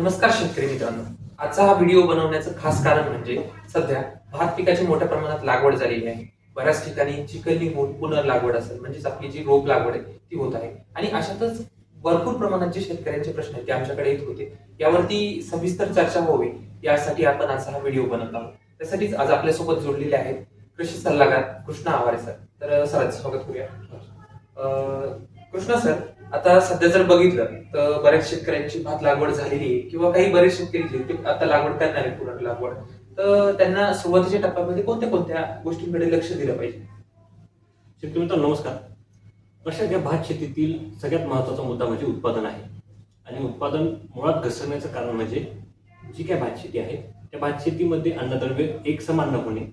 नमस्कार शेतकरी मित्रांनो. आजचा हा व्हिडिओ बनवण्याचं खास कारण म्हणजे सध्या भात पिकाची मोठ्या प्रमाणात लागवड झालेली आहे. बऱ्याच ठिकाणी चिखलनी होऊन पुनर्लागवड असेल म्हणजेच आपली जी रोप लागवड आहे ती होत आहे आणि अशातच भरपूर प्रमाणात जे शेतकऱ्यांचे प्रश्न आहेत ते आमच्याकडे येत होते. यावरती सविस्तर चर्चा व्हावी यासाठी आपण आज हा व्हिडिओ बनवत आहोत. त्यासाठीच आज आपल्यासोबत जोडलेले आहेत कृषी सल्लागार कृष्णा आवारे सर. तर सरांचं स्वागत करूया. कृष्णा सर, आता सध्या जर बघितलं तर बऱ्याच शेतकऱ्यांची भात लागवड झालेली आहे किंवा काही बरेच शेतकरी जे ते आता लागवड करणार आहेत पूर्ण लागवड, तर त्यांना सुरुवातीच्या टप्प्यामध्ये कोणत्या कोणत्या गोष्टींकडे लक्ष दिलं पाहिजे? शेतकरी मित्रांनो नमस्कार. लक्षात घ्या, भात शेतीतील सगळ्यात महत्त्वाचा मुद्दा म्हणजे उत्पादन आहे. आणि उत्पादन मुळात घसरण्याचं कारण म्हणजे जी काय भात शेती आहे त्या भात शेतीमध्ये अन्नद्रव्य एक समान न होणे,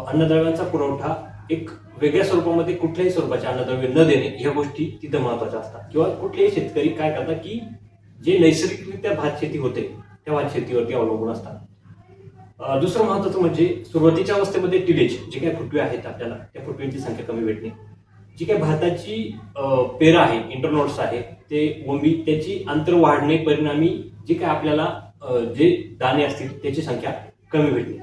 अन्नद्रव्यांचा पुरवठा एक वेगळ्या स्वरूपामध्ये कुठल्याही स्वरूपाचे अन्नद्रव्य न देणे, ह्या गोष्टी तिथं महत्त्वाच्या असतात. किंवा कुठलेही शेतकरी काय करतात की जे नैसर्गिकरित्या भात शेती होते त्या भात शेतीवरती अवलंबून असतात. दुसरं महत्त्वाचं म्हणजे सुरुवातीच्या अवस्थेमध्ये टिलेज जे काही फुटवे आहेत आपल्याला त्या फुटव्यांची संख्या कमी भेटणे, जी काही भाताची पेरा आहे इंटरनोड्स आहे ते वंबी त्याची अंतर वाढणे, परिणामी जे काय आपल्याला जे दाणे असतील त्याची संख्या कमी भेटणे.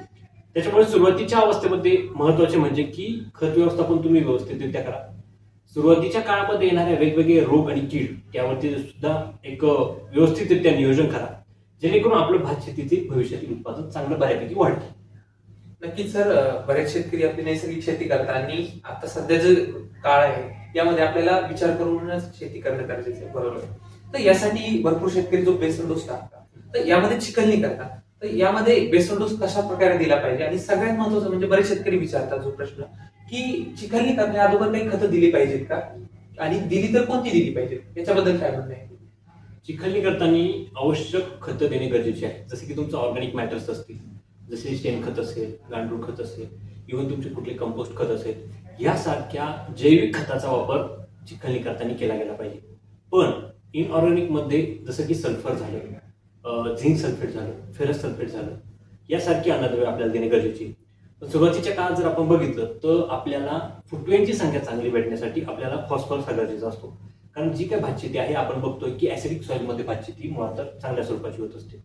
त्याच्यामुळे सुरुवातीच्या अवस्थेमध्ये महत्त्वाचे म्हणजे की खत व्यवस्थापन तुम्ही व्यवस्थितरित्या करा. सुरुवातीच्या काळामध्ये येणाऱ्या वेगवेगळे रोग आणि कीड त्यावरती सुद्धा एक व्यवस्थितरित्या नियोजन करा, जेणेकरून आपलं भात शेतीचे भविष्यातील उत्पादन चांगलं बऱ्यापैकी वाढते. नक्कीच सर, बरेच शेतकरी आपली नैसर्गिक शेती करतात आणि आता सध्या जो काळ आहे यामध्ये आपल्याला विचार करूनच शेती करणं गरजेचं आहे, बरोबर. तर यासाठी भरपूर शेतकरी जो बेसल डोस टाकतात, तर यामध्ये चिखलनी करतात, तर यामध्ये बेसल डोस कशा प्रकारे दिला पाहिजे? आणि सगळ्यात महत्त्वाचं म्हणजे बरेच शेतकरी विचारतात जो प्रश्न की चिखलनी करण्या अगोदर काही खतं दिली पाहिजेत का, आणि दिली तर कोणती दिली पाहिजेत, याच्याबद्दल काय म्हणणं आहे? चिखलणी करताना आवश्यक खतं देणे गरजेचे आहे. जसे की तुमचं ऑर्गॅनिक मॅटर्स असतील, जसे शेणखत असेल, गांडूळ खत असेल, इव्हन तुमचे कुठले कंपोस्ट खत असेल, यासारख्या जैविक खताचा वापर चिखलणी करताना केला गेला पाहिजे. पण इनऑर्गॅनिक मध्ये जसं की सल्फर झालं, झिंक सल्फेट झालं, फेरस सल्फेट झालं, यासारखी अन्नद्रव्ये आपल्याला देणे गरजेचे आहे. सुरुवातीच्या काळात जर आपण बघितलं तर आपल्याला फुटव्यांची संख्या चांगली भेटण्यासाठी आपल्याला फॉस्फरस हा गरजेचा असतो. कारण जी काय भातशेती आहे आपण बघतोय की ऍसिडिक सॉइलमध्ये भातशेती मुळात तर चांगल्या स्वरूपाची होत असते.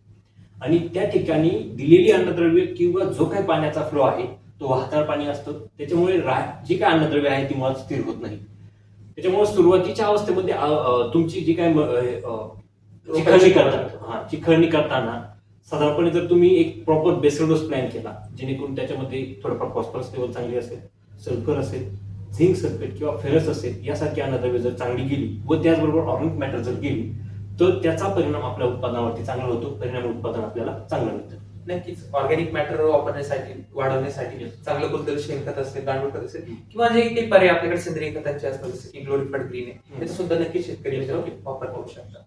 आणि त्या ठिकाणी दिलेली अन्नद्रव्य किंवा जो काही पाण्याचा फ्लो आहे तो वाहताळ पाणी असतं, त्याच्यामुळे जी काय अन्नद्रव्य आहे ती मुळात स्थिर होत नाही. त्याच्यामुळे सुरुवातीच्या अवस्थेमध्ये तुमची जी काय चिखलणी करताना साधारणपणे जर तुम्ही एक प्रॉपर बेसल डोस प्लॅन केला, जेणेकरून त्याच्यामध्ये थोडंफार फॉस्फरस लेवल चांगली असेल, सल्फर असेल, झिंक सल्फेट किंवा फेरस असेल, यासारखी अन्नद्रव्य जर चांगली गेली व त्याचबरोबर ऑर्गॅनिक मॅटर जर गेली तर त्याचा परिणाम आपल्या उत्पादनावरती चांगला होतो, परिणामी उत्पादन आपल्याला चांगलं मिळतं. नक्कीच ऑर्गॅनिक मॅटर वापरण्यासाठी, वाढवण्यासाठी चांगलं कोणतं शेणखत असेल, गांडूळ खत असेल किंवा जे काही पर्याय आपल्याकडे सेंद्रिय खतांचे असतात जसं की ग्लोरीफाईड ग्रीन आहे, त्याचा सुद्धा नक्कीच शेतकरी वापर करू शकतात.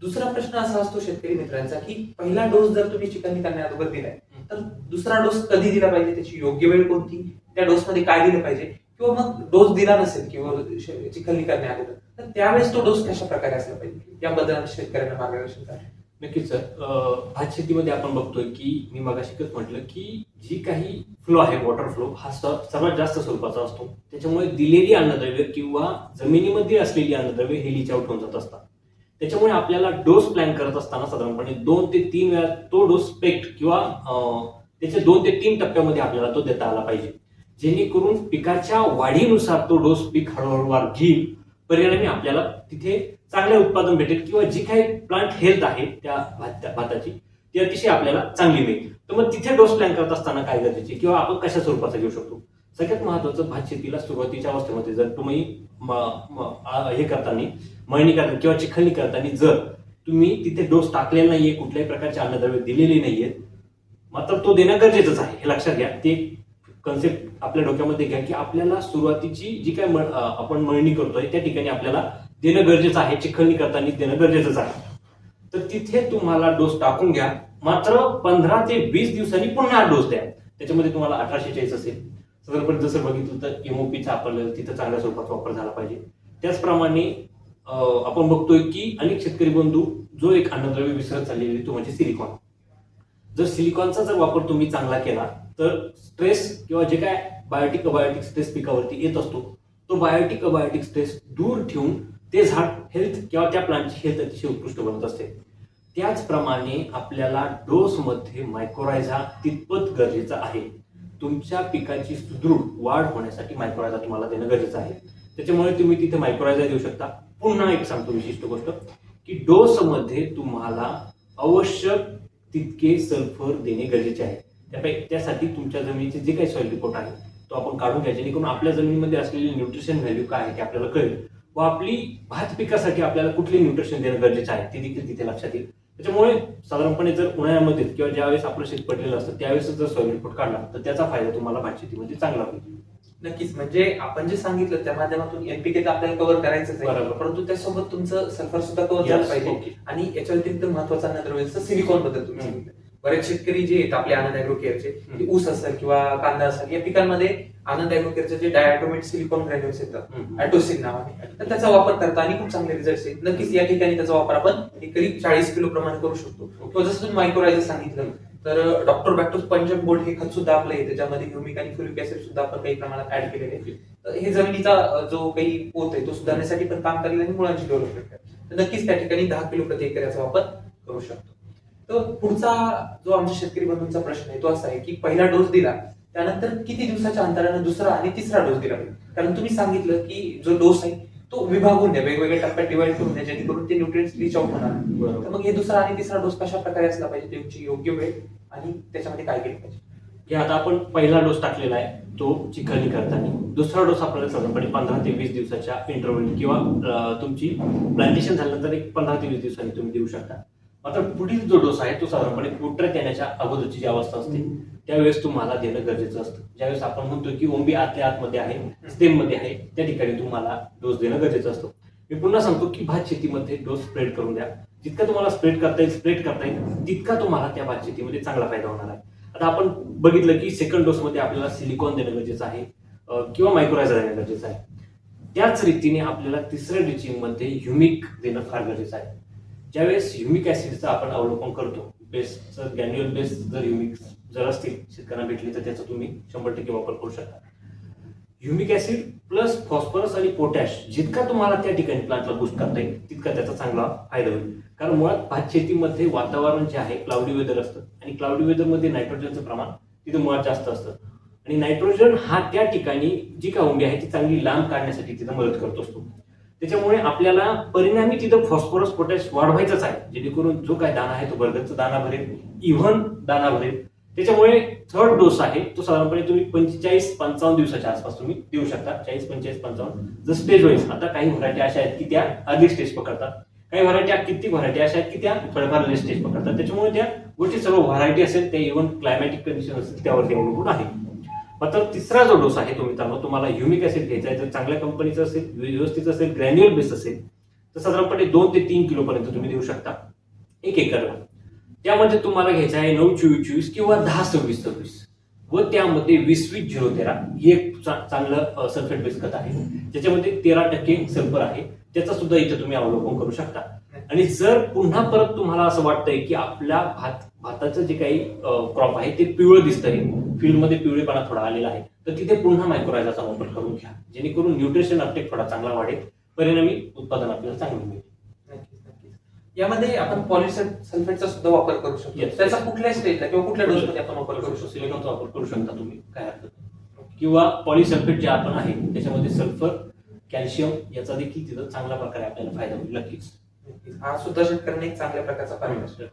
दुसरा प्रश्न असा असतो शेतकरी मित्रांचा की पहिला डोस जर तुम्ही चिखलनी करण्या अगोदर दिलाय तर दुसरा डोस कधी दिला पाहिजे, त्याची योग्य वेळ कोणती, त्या डोस मध्ये काय दिलं पाहिजे, किंवा मग डोस दिला नसेल किंवा चिखलनी करण्या अगोदर तर त्यावेळेस तो डोस कशा प्रकारे असला पाहिजे, याबद्दल शेतकऱ्यांना मार्गदर्शन करा. नक्कीच सर. भात शेतीमध्ये आपण बघतोय की मी मगाशीच म्हटलं की जी काही फ्लो आहे वॉटर फ्लो हा सर्वात जास्त स्वरूपाचा असतो. त्याच्यामुळे दिलेली अन्नद्रव्य किंवा जमिनीमध्ये असलेली अन्नद्रव्य हे लीच आउट होऊन जात असतात. त्याच्यामुळे आपल्याला डोस प्लॅन करत असताना साधारणपणे 2 ते 3 वेळा तो डोस स्पेक्ट किंवा त्याच्या 2 ते 3 टप्प्यामध्ये आपल्याला तो देता आला पाहिजे, जेणेकरून पिकाच्या वाढीनुसार तो डोस पीक हळूहळू घेईल, परिणामी आपल्याला तिथे चांगले उत्पादन भेटेल किंवा जी काही प्लांट हेल्थ आहे त्या भाताची ती अतिशय आपल्याला चांगली मिळेल. तर मग तिथे डोस प्लॅन करत असताना काय गरजेचे किंवा आपण कशा स्वरूपाचा घेऊ शकतो? सगळ्यात महत्वाचं, भात शेतीला सुरुवातीच्या अवस्थेमध्ये जर तुम्ही हे करताना मळणी करताना किंवा चिखलणी करताना जर तुम्ही तिथे डोस टाकलेला नाहीये, कुठल्याही प्रकारचे अन्नद्रव्य दिलेले नाहीये, मात्र तो देणं गरजेचंच आहे, हे लक्षात घ्या. ते कन्सेप्ट आपल्या डोक्यामध्ये घ्या की आपल्याला सुरुवातीची जी काय आपण मळणी करतोय त्या ठिकाणी आपल्याला देणं गरजेचं आहे, चिखलणी करताना देणं गरजेचंच आहे. तर तिथे तुम्हाला डोस टाकून घ्या, मात्र 15 ते 20 दिवसांनी पुन्हा डोस द्या. त्याच्यामध्ये तुम्हाला 1846 असेल साधारणपणे जसं बघितलं तर एमओपीचा आपल्याला तिथं चांगल्या स्वरूपाचा वापर झाला पाहिजे. त्याचप्रमाणे आपण बघतोय की अनेक शेतकरी बंधू जो एक अन्नद्रव्य विसरत चाललेली तो म्हणजे सिलिकॉन. जर सिलिकॉनचा जर वापर तुम्ही चांगला केला तर स्ट्रेस किंवा जे काय बायोटिक अबायोटिक स्ट्रेस पिकावरती येत असतो तो बायोटिक अबायोटिक स्ट्रेस दूर ठेवून ते झाड हेल्थ किंवा त्या प्लांटची हेल्थ अतिशय उत्कृष्ट बनत असते. त्याचप्रमाणे आपल्याला डोसमध्ये मायक्रोरायझा तितपत गरजेचा आहे. तुमच्या पिकाची सुदृढ वाढ होण्यासाठी मायक्रोरायझा तुम्हाला देणं गरजेचं आहे. त्याच्यामुळे तुम्ही तिथे मायक्रोरायझा देऊ शकता. पुन्हा एक सांगतो विशिष्ट गोष्ट की डोसमध्ये तुम्हाला आवश्यक तितके सल्फर देणे गरजेचे आहे. त्यासाठी तुमच्या जमिनीचे जे काही सॉइल रिपोर्ट आहे तो आपण काढून घ्या, जेणेकरून आपल्या जमिनीमध्ये असलेली न्यूट्रिशन व्हॅल्यू काय आहे ते आपल्याला कळेल व आपली भात पिकासाठी आपल्याला कुठले न्यूट्रिशन देणं गरजेचं आहे ते देखील तिथे लक्षात येईल. त्याच्यामुळे साधारणपणे जर उन्हाळ्यामध्ये किंवा ज्यावेळेस आपलं शेत पडलेलं असतं त्यावेळेस जर सॉइल रिपोर्ट काढला तर त्याचा फायदा तुम्हाला भात शेतीमध्ये चांगला होईल. नक्कीच, म्हणजे आपण जे सांगितलं त्या माध्यमातून एनपीके तर आपल्याला कव्हर करायचंच आहे, बरोबर. परंतु त्यासोबत तुमचं सल्फर सुद्धा कव्हर झालं पाहिजे. ओके. आणि याच्या व्यतिरिक्त महत्वाचा अन्नद्रव्य सिलिकॉन बद्दल तुम्ही सांगितलं. बरेच शेतकरी जे आहेत आपले आनंद ॲग्रो केअरचे, ते ऊस असेल किंवा कांदा असेल या पिकांमध्ये आनंद ॲग्रो केअरचे जे डायटोमेट सिलिकॉन ग्रॅन्युल्स येतात ॲटोसिन नावाने, तर त्याचा वापर करता आणि खूप चांगले रिझल्ट आहेत. नक्कीच या ठिकाणी त्याचा वापर आपण करीब 40 किलो प्रमाणे करू शकतो. किंवा जसं तुम्ही मायक्रोरायझर सांगितलं तर डॉक्टर बॅक्टोस पंचम गोल्ड हे खत सुद्धा आपलं आहे, त्याच्यामध्ये ह्युमिक आणि फ्युरिक ऍसिड सुद्धा आपण काही प्रमाणात ऍड केलेले आहे. तर हे जमिनीचा जो काही पोत आहे तो सुधारण्यासाठी पण काम करेल आणि मुळांची डेव्हलपमेंट करेल. तर नक्कीच त्या ठिकाणी 10 किलो प्रति एकर याचा वापर करू शकतो. तर पुढचा जो आमच्या शेतकरी बंधूंचा प्रश्न आहे तो असा आहे की पहिला डोस दिला त्यानंतर किती दिवसाच्या अंतराने दुसरा आणि तिसरा डोस दिला पाहिजे? कारण तुम्ही सांगितलं की जो डोस आहे तो विभागून द्या, वेगवेगळ्या टप्प्यात डिवाइड करून द्या, जेणेकरून ते न्यूट्रिएंट्स रीच आउट होणार. तर मग हे दुसरा आणि तिसरा डोस कशा प्रकारे असला पाहिजे, त्याची योग्य वेळ आणि त्याच्यामध्ये काय केलं पाहिजे? की आता आपण पहिला डोस टाकलेला आहे तो चिखलणी करताना, दुसरा डोस आपल्याला साधारणपणे 15 ते 20 दिवसाच्या इंटरव्हल किंवा तुमची प्लांटेशन झाल्यानंतर एक 15 ते 20 दिवसांनी तुम्ही देऊ शकता. मात्र पुढील जो डोस आहे तो साधारणपणे पोटऱ्यात येण्याच्या अगोदरची जी अवस्था असते त्यावेळेस तुम्हाला देणं गरजेचं असतं. ज्यावेळेस आपण म्हणतो की ओंबी आतल्या आतमध्ये आहे, स्टेम मध्ये आहे, त्या ठिकाणी तुम्हाला डोस देणं गरजेचं असतं. मी पुन्हा सांगतो की भात शेतीमध्ये डोस स्प्रेड करून द्या. जितका तुम्हाला स्प्रेड करता येईल तितका तुम्हाला त्या भात शेतीमध्ये चांगला फायदा होणार आहे. आता आपण बघितलं की सेकंड डोस मध्ये आपल्याला सिलिकॉन देणं गरजेचं आहे किंवा मायक्रोरायझा देणं गरजेचं आहे. त्याच रीतीने आपल्याला तिसऱ्या ड्रिचिंग मध्ये ह्युमिक देणं फार गरजेचं आहे. ज्यावेळेस ह्युमिक ऍसिडचं आपण अवलोकन करतो, बेसचं गॅन्युअल बेस जर ह्युमिक जर असतील शेतकऱ्यांना भेटली तर त्याचा तुम्ही 100% वापर करू शकता. ह्युमिक ऍसिड प्लस फॉस्फरस आणि पोटॅश जितका तुम्हाला त्या ठिकाणी प्लांटला बूस्ट करता येईल तितका त्याचा चांगला फायदा होईल. कारण मुळात भात शेतीमध्ये वातावरण जे आहे क्लाउडी वेदर असतं आणि क्लाउडी वेदरमध्ये नायट्रोजनचं प्रमाण तिथं मुळात जास्त असतं आणि नायट्रोजन हा त्या ठिकाणी जी का ओंबी आहे ती चांगली लांब काढण्यासाठी तिथं मदत करत असतो. त्याच्यामुळे आपल्याला परिणामी तिथं फॉस्फरस पोटॅश वाढवायचंच आहे, जेणेकरून जो काय दाना आहे तो बर्गरचा दाना भरेल, इव्हन दाना भरेल. त्याच्यामुळे थर्ड डोस आहे तो साधारणपणे तुम्ही 45-55 दिवसाच्या आसपास तुम्ही देऊ शकता. 40, 45, 55 जर स्टेज वाईज. आता काही व्हरायटी अशा आहेत की त्या अर्ली स्टेज पकडतात, काही किती व्हरायटी अशा आहेत की त्या थोड्याफार लेट स्टेज पकडतात. त्याच्यामुळे त्या गोष्टी सर्व व्हरायटी असेल, ते इव्हन क्लायमॅटिक कंडिशन असेल त्यावरती अवलंबून आहे. मात्र तिसरा जो डोस आहे तो मित्रांनो तुम्हाला ह्युमिक ऍसिड घ्यायचा आहे. जर चांगल्या कंपनीचं असेल, व्यवस्थित असेल, ग्रॅन्युअल बेस असेल तर साधारणपणे 2 ते 3 किलो पर्यंत तुम्ही देऊ शकता 1 एकरला. त्यामध्ये तुम्हाला घ्यायचं आहे 9-24-24 किंवा 10-26-26 व त्यामध्ये 20-20-0-13 ही एक चांगलं सल्फेट बेस खत आहे, ज्याच्यामध्ये 13% सल्फर आहे. त्याचा सुद्धा इथे तुम्ही अवलोकन करू शकता. आणि जर पुन्हा परत तुम्हाला असं वाटतंय की आपल्या भाताचं जे काही क्रॉप आहे ते पिवळं दिसतंय, फील्डमध्ये पिवळेपणा थोडा आलेला आहे, तर तिथे पुन्हा मायक्रोरायझाचा वापर करून घ्या, जेणेकरून न्यूट्रिशन अपटेक थोडा चांगला वाढेल, परिणामी उत्पादन आपल्याला चांगलं मिळेल. यामध्ये आपण पॉलिसल्फेटचा सुद्धा वापर करू शकतो. त्याचा कुठल्या स्टेजला किंवा कुठल्या डोसमध्ये आपण वापर करू शकतो? सिलिकॉनचा वापर करू शकता तुम्ही, काय हरकत नाही. किंवा पॉलिसल्फेट जे आपण आहे त्याच्यामध्ये सल्फर, कॅल्शियम याचा देखील तिथं चांगल्या प्रकारे आपल्याला फायदा होईल. नक्कीच हा सुद्धा शेतकऱ्यांना एक चांगल्या प्रकारचा फायदा असतो.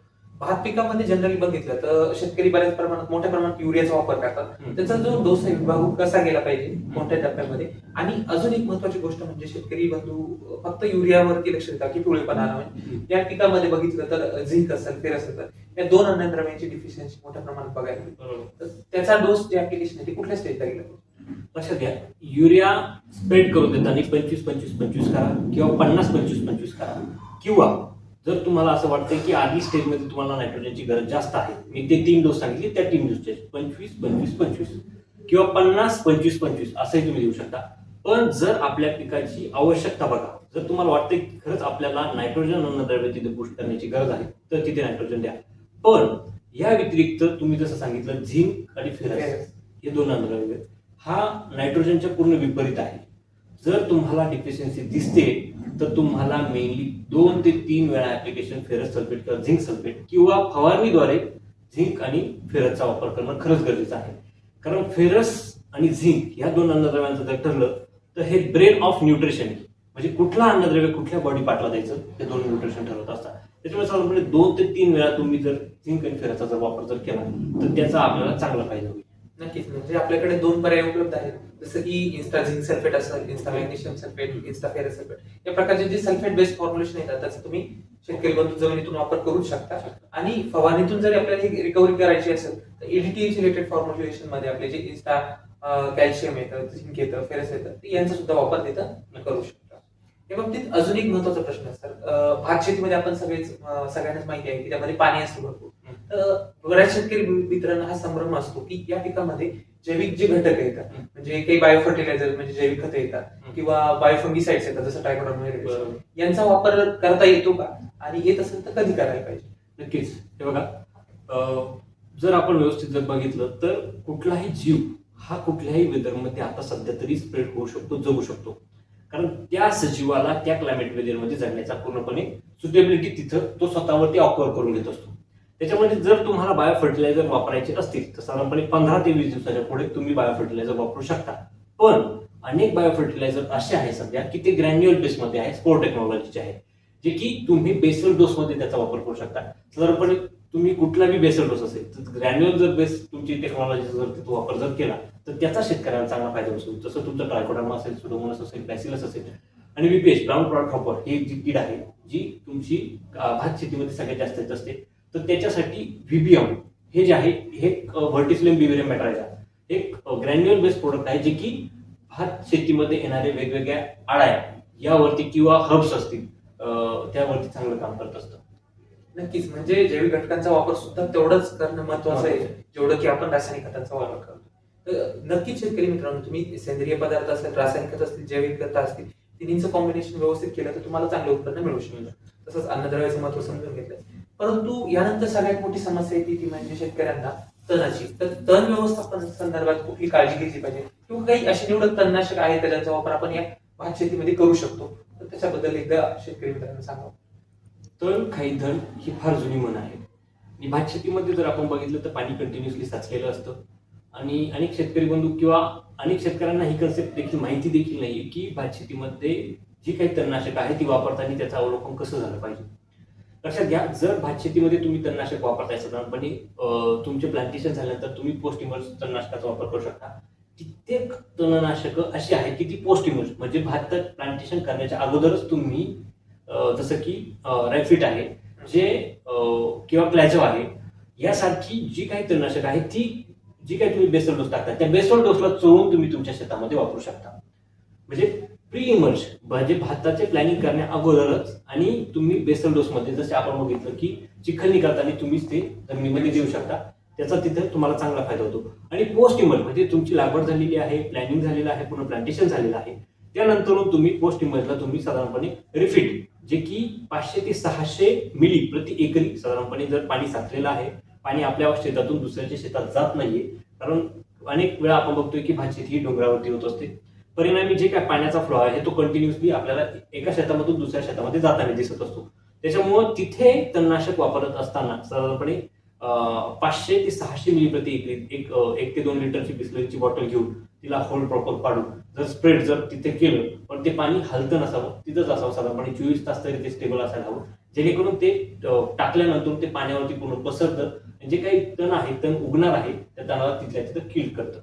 भात पिकामध्ये जनरली बघितलं तर शेतकरी बऱ्याच प्रमाणात मोठ्या प्रमाणात युरियाचा वापर करतात. त्याचा जो डोस आहे विभाग कसा गेला पाहिजे मोठ्या टप्प्यामध्ये. आणि अजून एक महत्वाची गोष्ट म्हणजे शेतकरी बंधू फक्त युरियावरती लक्ष देतात की पिवळेपणा आला. या पिकामध्ये बघितलं तर झिंक असेल, फेर असेल तर या 2 अन्नद्रव्यांची डिफिशियन्सी मोठ्या प्रमाणात बघायला मिळते. त्याचा डोस जे ऍप्लिकेशन आहे ते कुठल्या स्टेजला गेला पाहिजे? लक्षात घ्या, युरिया स्प्रेड करून देताना 25-25-25 करा किंवा 50-25-25 करा. किंवा जर तुम्हाला असं वाटतं की आधी स्टेजमध्ये तुम्हाला नायट्रोजनची गरज जास्त आहे, मी ते 3 डोस सांगितले त्या 3 डोसचे 25-25-25 किंवा 50-25-25 असंही तुम्ही देऊ शकता. पण जर आपल्या पिकाची आवश्यकता बघा, जर तुम्हाला वाटतं की खरंच आपल्याला नायट्रोजन अन्नद्रव्य तिथे बूस्ट करण्याची गरज आहे तर तिथे नायट्रोजन द्या. पण या व्यतिरिक्त तुम्ही जसं सांगितलं झिंक आणि फेरस हे 2 अन्नद्रव्य हा नायट्रोजनच्या पूर्ण विपरीत आहे. जर तुम्हाला डिफिशियन्सी दिसते तर तुम्हाला मेनली 2 ते 3 वेळा ऍप्लिकेशन फेरस सल्फेट किंवा झिंक सल्फेट किंवा फवारणीद्वारे झिंक आणि फेरसचा वापर करणं खरंच गरजेचं आहे. कारण फेरस आणि झिंक या दोन अन्नद्रव्यांचं जर ठरलं तर हे ब्रेन ऑफ न्यूट्रिशन म्हणजे कुठला अन्नद्रव्य कुठल्या बॉडी पार्टला द्यायचं हे दोन न्यूट्रिशन ठरवत असतात. त्याच्यामुळे साधारणपणे 2 ते 3 वेळा तुम्ही जर झिंक आणि फेरसचा जर वापर जर केला तर त्याचा आपल्याला चांगला फायदा होईल. नक्कीच. म्हणजे आपल्याकडे 2 पर्याय उपलब्ध आहेत, जसं की इन्स्टा झिंक सल्फेट असेल, Insta magnesium sulphate, Insta ferrous sulphate या प्रकारचे जे सल्फेट बेस्ड फॉर्म्युलेशन येतात त्याचा तुम्ही शेतकरी बंधू जमिनीतून वापर करू शकता. आणि फवारणीतून जर आपल्याला ही रिकव्हरी करायची असेल तर EDTA रिलेटेड फॉर्म्युलेशन मध्ये आपले जे इन्स्टा कॅल्शियम येतं, झिंक येतं, फेरस येतं यांचा सुद्धा वापर तिथं करू शकता. या बाबतीत अजून एक महत्वाचा प्रश्न आहे सर, भात शेतीमध्ये आपण सगळ्यांनाच माहिती आहे की त्यामध्ये पाणी असतं भरपूर. तर बऱ्याच शेतकरी मित्रांना हा संभ्रम असतो की या पिकामध्ये जैविक जे घटक येतात म्हणजे काही बायो फर्टिलायझर म्हणजे जैविक खते येतात किंवा बायोफंगिसाइड्स येतात जसं ट्रायकोडर्मा यांचा वापर करता येतो का, आणि येत असेल तर कधी करायला पाहिजे? नक्कीच. हे बघा, जर आपण व्यवस्थित जर बघितलं तर कुठलाही जीव हा कुठल्याही वेदरमध्ये आता सध्या तरी स्प्रेड होऊ शकतो, जगू शकतो. कारण त्या सजीवाला त्या क्लायमेट वेदरमध्ये जगण्याचा पूर्णपणे सुटेबिलिटी तिथं तो स्वतःवरती ऑक्वर करून घेत असतो. त्याच्यामध्ये जर तुम्हाला बायो फर्टिलायझर वापरायचे असतील तर साधारणपणे 15 ते 20 दिवसाच्या पुढे तुम्ही बायो फर्टिलायझर वापरू शकता. पण अनेक बायो फर्टिलायझर असे आहे सध्या की ते ग्रॅन्युअल बेसमध्ये आहे, स्पोर टेक्नॉलॉजीचे आहे, जे की तुम्ही बेसल डोसमध्ये त्याचा वापर करू शकता. साधारणपणे तुम्ही कुठलाही बेसल डोस असेल तर ग्रॅन्युअल जर बेस तुमची टेक्नॉलॉजी जर तो वापर जर केला तर त्याचा शेतकऱ्यांना चांगला फायदा होतो. जसं तुमचं ट्रायकोडर्मा असेल, सुडोमोनास असेल, बॅसिलस असेल आणि बीपीएच ब्राऊन प्लॉट हॉपर ही एक जी कीड आहे जी तुमची भात शेतीमध्ये सगळ्यात जास्त असते. तर त्याच्यासाठी व्हीबीएम हे जे आहे हे व्हर्टिसिलियम बिव्हेरियम मॅट्रायझा एक ग्रॅन्युअल बेस्ड प्रोडक्ट आहे जे की भात शेतीमध्ये येणारे वेगवेगळ्या आळ्या यावरती किंवा हर्ब्स असतील त्यावरती चांगलं काम करत असतं. नक्कीच. म्हणजे जैविक घटकांचा वापर सुद्धा तेवढंच करणं महत्वाचं आहे जेवढं की आपण रासायनिक खतांचा वापर करतो. तर नक्कीच शेतकरी मित्रांनो, तुम्ही सेंद्रिय पदार्थ असेल, रासायनिक खत असतील, जैविक खत असतील, तिन्हीचं कॉम्बिनेशन व्यवस्थित केलं तर तुम्हाला चांगलं उत्पन्न मिळू शकतं. तसंच अन्नद्रव्याचं महत्व समजून घेतलं. परंतु यानंतर सगळ्यात मोठी समस्या येते ती म्हणजे शेतकऱ्यांना तणाची. तर तण व्यवस्थापन संदर्भात कुठली काळजी घेतली पाहिजे किंवा काही अशी निवडक तणनाशक आहेत का ज्यांचा वापर आपण या भात शेतीमध्ये करू शकतो, तर त्याच्याबद्दल एकदा शेतकरी मित्रांना सांगा. तण खाई धन ही फार जुनी म्हण आहे. आणि भात शेतीमध्ये जर आपण बघितलं तर पाणी कंटिन्युअसली साचलेलं असतं आणि अनेक शेतकरी बंधू किंवा अनेक शेतकऱ्यांना ही कन्सेप्ट देखील माहिती देखील नाहीये की भात शेतीमध्ये जी काही तणनाशक आहे ती वापरताना त्याचं अवलोकन कसं झालं पाहिजे. लक्षात घ्या, जर भात शेतीमध्ये तुम्ही तणनाशक वापरताय साधारणपणे तुमचे प्लांटेशन झाल्यानंतर तुम्ही पोस्ट इमर्ज तणनाशकाचा वापर करू शकता. कित्येक तणनाशक अशी आहेत की ती पोस्ट इमर्ज म्हणजे भात प्लांटेशन करण्याच्या अगोदरच तुम्ही जसं की रॅफिट आहे जे किंवा प्लॅझो आहे यासारखी जी काही तणनाशक आहे ती जी काही तुम्ही बेसल डोस टाकता त्या बेसल डोसला चोळून तुम्ही तुमच्या शेतामध्ये वापरू शकता. म्हणजे प्री इमर्ज म्हणजे भाताचे प्लॅनिंग करण्या अगोदरच आणि तुम्ही बेसल डोसमध्ये जसे आपण बघितलं की चिखलणी करताना तुम्हीच ते जमिनीमध्ये देऊ शकता, त्याचा तिथे तुम्हाला चांगला फायदा होतो. आणि पोस्ट इमर्ज म्हणजे तुमची लागवड झालेली आहे, प्लॅनिंग झालेलं आहे, पूर्ण प्लांटेशन झालेलं आहे, त्यानंतर तुम्ही पोस्ट इमर्जला तुम्ही साधारणपणे रिफिट जे की 500 ते 600 मिली प्रति एकरी साधारणपणे जर पाणी साचलेलं आहे, पाणी आपल्या शेतातून दुसऱ्याच्या शेतात जात नाहीये. कारण अनेक वेळा आपण बघतोय की भात शेती ही डोंगरावरती होत असते, परिणामी जे काय पाण्याचा फ्लो आहे तो कंटिन्युअसली आपल्याला एका शेतामधून दुसऱ्या शेतामध्ये जाताना दिसत असतो. त्याच्यामुळं तिथे तणनाशक वापरत असताना साधारणपणे 500 ते 600 मिली प्रति एकरी 1 ते 2 लिटरची बिस्लरीची बॉटल घेऊन तिला होल प्रॉपर पाडून जर स्प्रेड जर तिथे केलं पण ते पाणी हलतं नसावं, तिथंच असावं, साधारणपणे 24 तास तरी ते स्टेबल असायला हवं, जेणेकरून ते टाकल्यानंतर ते पाण्यावरती पूर्ण पसरतं. जे काही तण आहे, तण उगणार आहे त्या तणाला तिथल्या तिथं किल करतं.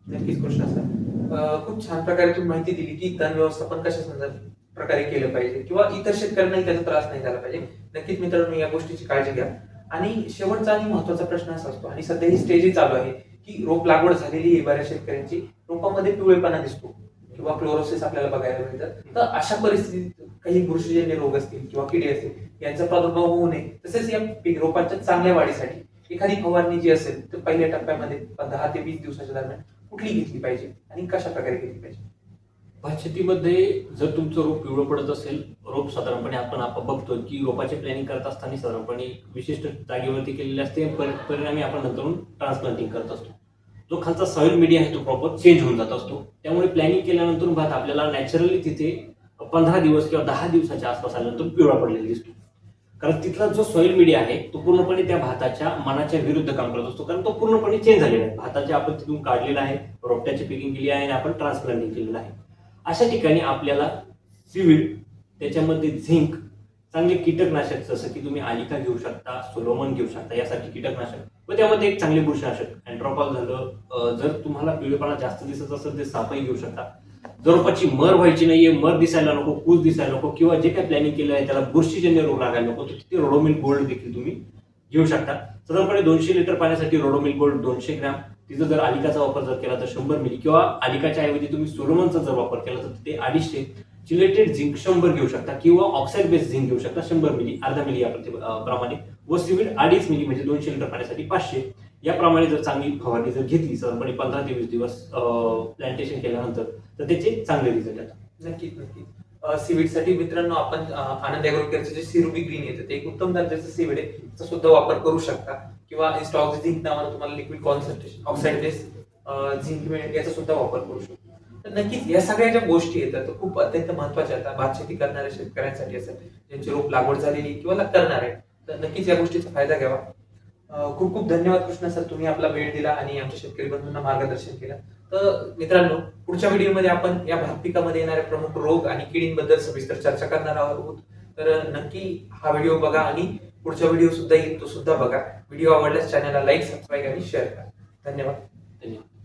नक्कीच कृष्णा सर, खूप छान प्रकारे तुम्ही माहिती दिली की तण व्यवस्थापन कशा प्रकारे केलं पाहिजे किंवा इतर शेतकऱ्यांनाही त्याचा त्रास नाही झाला पाहिजे. नक्कीच मित्रांनो, या गोष्टीची काळजी घ्या. आणि शेवटचा आणि महत्वाचा प्रश्न असा असतो, आणि सध्या ही स्टेजही चालू आहे की रोप लागवड झालेली आहे बऱ्याच शेतकऱ्यांची, रोपामध्ये पिवळेपणा दिसतो किंवा क्लोरोसिस आपल्याला बघायला मिळतात. तर अशा परिस्थितीत काही बुरशीजन्य रोग असतील किंवा किडे असतील यांचा प्रादुर्भाव होऊ नये, तसेच या रोपांच्या चांगल्या वाढीसाठी एखादी फवारणी जी असेल तर पहिल्या टप्प्यामध्ये 10 ते 20 दिवसाच्या दरम्यान कुठली घेतली पाहिजे आणि कशा प्रकारे घेतली पाहिजे? भात शेतीमध्ये जर तुमचं रोप पिवळं पडत असेल, रोप साधारणपणे आपण बघतो की रोपाचे प्लॅनिंग करत असताना साधारणपणे विशिष्ट जागेवरती केलेले असते, परिणामी आपण नंतर ट्रान्सप्लांटिंग करत असतो. जो खालचा सॉइल मीडिया आहे तो प्रॉपर चेंज होऊन जात असतो. त्यामुळे प्लॅनिंग केल्यानंतर भात आपल्याला नॅचरली तिथे 15 दिवस किंवा 10 दिवसाच्या आसपास आल्यानंतर पिवळा पडलेला दिसतो. कारण तिथला जो सॉइल मीडिया आहे तो पूर्णपणे त्या भाताच्या मनाच्या विरुद्ध काम करत असतो, कारण तो पूर्णपणे चेंज झालेला आहे. भाताचे आपण तिथून काढलेला आहे, रोपट्याची पिकिंग केली आहे आणि आपण ट्रान्सप्लांटिंग केलेलं आहे. अशा ठिकाणी आपल्याला सीवीड, त्याच्यामध्ये झिंक, चांगले कीटकनाशक जसं की तुम्ही आलिका घेऊ शकता, सोलोमन घेऊ शकता, यासाठी कीटकनाशक व त्यामध्ये एक चांगले बुरशीनाशक अँट्रोपॉल झालं. जर तुम्हाला पिवळेपणा जास्त दिसत असेल ते सापही घेऊ शकता. जर रोपाची मर व्हायची नाहीये, मर दिसायला नको, कूस दिसायला नको, किंवा जे काही प्लॅनिंग केलं आहे त्याला बुरशीजन्य रोग लागायला नको, तर तिथे रोडोमिल गोल्ड देखील तुम्ही घेऊ शकता. साधारणपणे 200 लिटर पाण्यासाठी रोडोमिल गोल्ड 200 ग्रॅम, तिथं जर आलिकाचा वापर जर केला तर 100 मिली, किंवा आलिकाच्या ऐवजी तुम्ही सोलोमनचा जर वापर केला तर ते 250. चिलेटेड झिंक 100 घेऊ शकता, किंवा ऑक्साईड बेस्ड झिंक घेऊ शकता 100 मिली, अर्धा मिली या प्रमाणे, व सीवीड 2.5 मिली म्हणजे 200 लिटर पाण्यासाठी 500. याप्रमाणे जर चांगली फवारणी जर घेतली साधारणपणे 15 ते 20 दिवस प्लांटेशन केल्यानंतर, तर त्याचे चांगले रिझल्ट येतात. नक्कीच नक्कीच. सीवीड साठी मित्रांनो आपण आनंद ॲग्रोकेअरचं जे सिरुबी ग्रीन येतं ते एक उत्तम दर्जाचं सीवीड आहे, त्याचा सुद्धा वापर करू शकता. किंवा स्टॉक झिंक नावानं तुम्हाला liquid concentration oxide base zinc मिळेल, याचा सुद्धा वापर करू शकतो. तर नक्कीच या सगळ्या ज्या गोष्टी येतात तर खूप अत्यंत महत्वाच्या आहेत भात शेती करणाऱ्या शेतकऱ्यांसाठी असतात, ज्यांची रोप लागवड झालेली किंवा करणार आहे. तर नक्कीच या गोष्टीचा फायदा घ्यावा. खूप खूप धन्यवाद कृष्णा सर, तुम्ही आपला वेळ दिला आणि आमच्या शेतकरी बंधूंना मार्गदर्शन केलं. तर मित्रांनो, पुढच्या व्हिडिओमध्ये आपण या भात पिकामध्ये येणाऱ्या प्रमुख रोग आणि किडींबद्दल सविस्तर चर्चा करणार आहोत. तर नक्की हा व्हिडिओ बघा आणि पुढचा व्हिडिओ सुद्धा येईल तो सुद्धा बघा. व्हिडिओ आवडल्यास चॅनलला लाईक, सबस्क्राईब आणि शेअर करा. धन्यवाद. धन्यवाद.